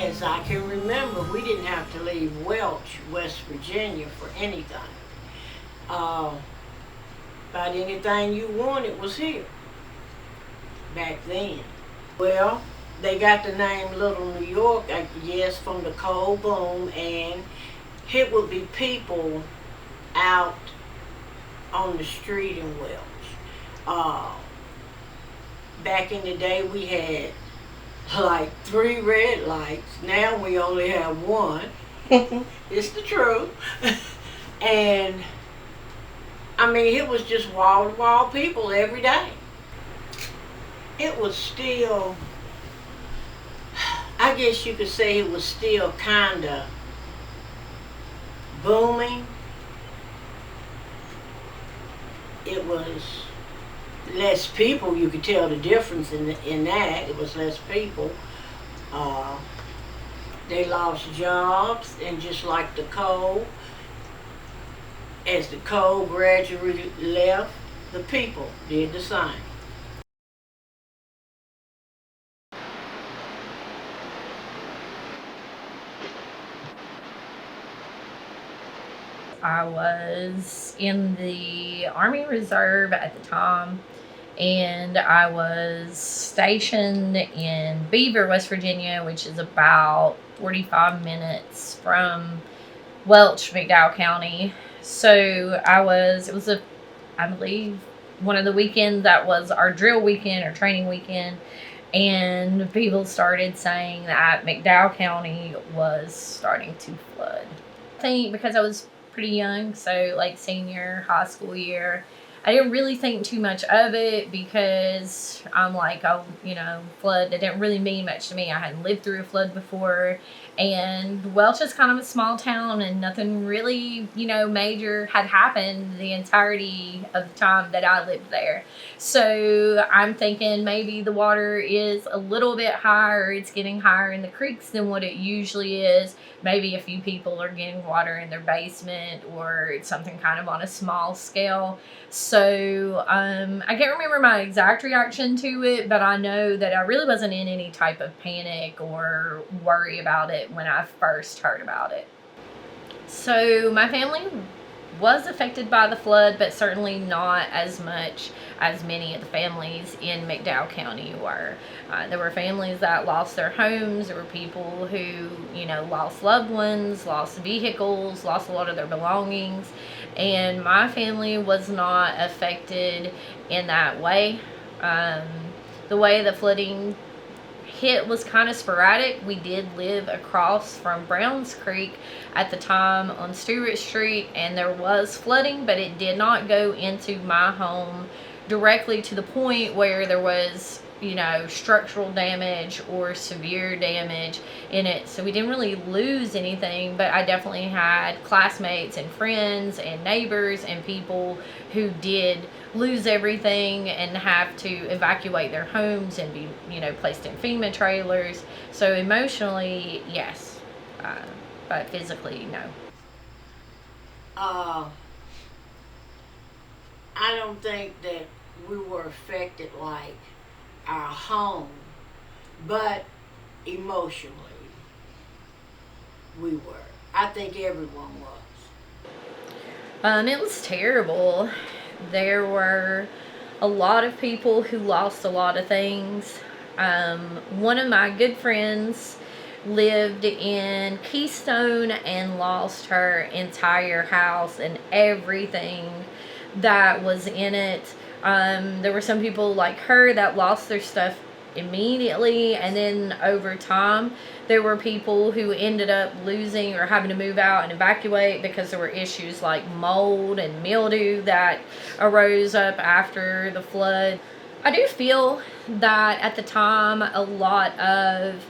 as I can remember, we didn't have to leave Welch, West Virginia for anything. Uh, about anything you wanted was here back then. Well, they got the name Little New York, I guess, from the coal boom, and it would be people out on the street in Welch. Uh, Back in the day, we had like 3 red lights. Now we only have one. It's the truth. And I mean, it was just wall to wall people every day. It was still, I guess you could say it was still kind of booming. It was less people. You could tell the difference in that. It was less people. Uh, they lost jobs, and just like the coal, as the coal gradually left, the people did the same. I was in the Army Reserve at the time, and I was stationed in Beaver, West Virginia, which is about 45 minutes from Welch, McDowell County. So it was I believe, one of the weekends that was our drill weekend or training weekend, and people started saying that McDowell County was starting to flood. I think because I was pretty young, so like senior high school year, I didn't really think too much of it because I'm like, oh, flood, it didn't really mean much to me. I hadn't lived through a flood before. And Welch is kind of a small town, and nothing really, major had happened the entirety of the time that I lived there. So I'm thinking maybe the water is a little bit higher. It's getting higher in the creeks than what it usually is. Maybe a few people are getting water in their basement, or it's something kind of on a small scale. So I can't remember my exact reaction to it, but I know that I really wasn't in any type of panic or worry about it when I first heard about it. So my family was affected by the flood, but certainly not as much as many of the families in McDowell County were. There were families that lost their homes. There were people who, lost loved ones, lost vehicles, lost a lot of their belongings. And my family was not affected in that way. The way the flooding hit was kind of sporadic. We did live across from Browns Creek at the time on Stewart Street, and there was flooding, but it did not go into my home directly to the point where there was, structural damage or severe damage in it. So we didn't really lose anything, but I definitely had classmates and friends and neighbors and people who did lose everything and have to evacuate their homes and be, placed in FEMA trailers. So emotionally, yes, but physically, no. Uh, I don't think that we were affected like our home, but emotionally we were. I think everyone was. It was terrible. There were a lot of people who lost a lot of things. One of my good friends lived in Keystone and lost her entire house and everything that was in it. There were some people like her that lost their stuff immediately, and then over time there were people who ended up losing or having to move out and evacuate because there were issues like mold and mildew that arose up after the flood. I do feel that at the time a lot of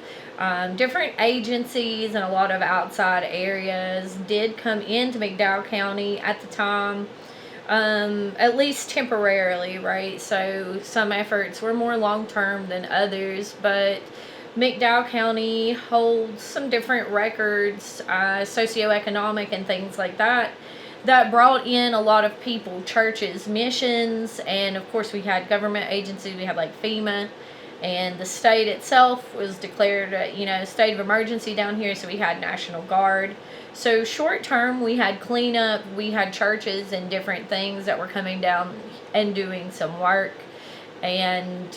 different agencies and a lot of outside areas did come into McDowell County at the time, at least temporarily, right? So some efforts were more long-term than others, but McDowell County holds some different records, socioeconomic and things like that, that brought in a lot of people, churches, missions, and of course we had government agencies. We had like FEMA And the state itself was declared a state of emergency down here, so we had National Guard. So short term, we had cleanup, we had churches and different things that were coming down and doing some work. And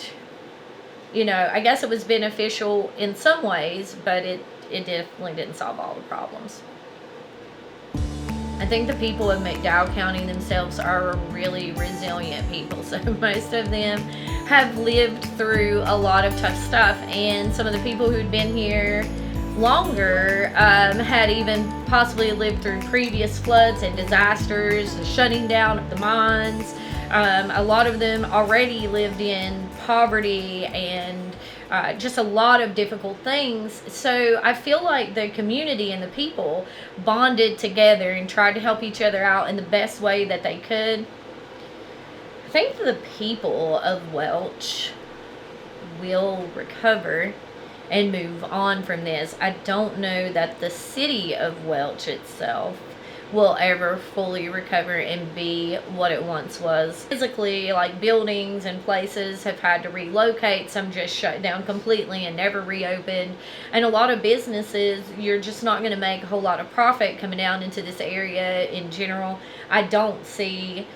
I guess it was beneficial in some ways, but it definitely didn't solve all the problems. I think the people of McDowell County themselves are really resilient people. So most of them have lived through a lot of tough stuff, and some of the people who'd been here longer had even possibly lived through previous floods and disasters, the shutting down of the mines. A lot of them already lived in poverty and just a lot of difficult things. So I feel like the community and the people bonded together and tried to help each other out in the best way that they could. I think the people of Welch will recover and move on from this. I don't know that the city of Welch itself will ever fully recover and be what it once was. Physically, like buildings and places have had to relocate, some just shut down completely and never reopened. And a lot of businesses, you're just not going to make a whole lot of profit coming down into this area in general. I don't see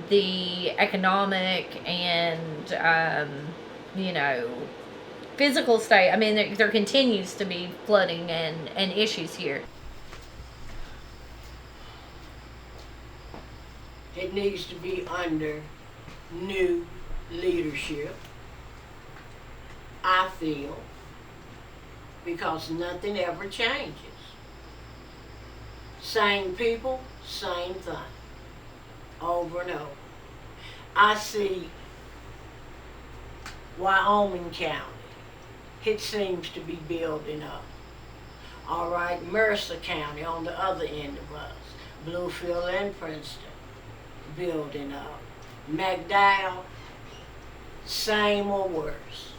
the economic and, physical state. I mean, there continues to be flooding and issues here. It needs to be under new leadership, I feel, because nothing ever changes. Same people, same thing, over and over. I see Wyoming County, it seems to be building up. All right, Mercer County on the other end of us, Bluefield and Princeton, building up. McDowell, same or worse.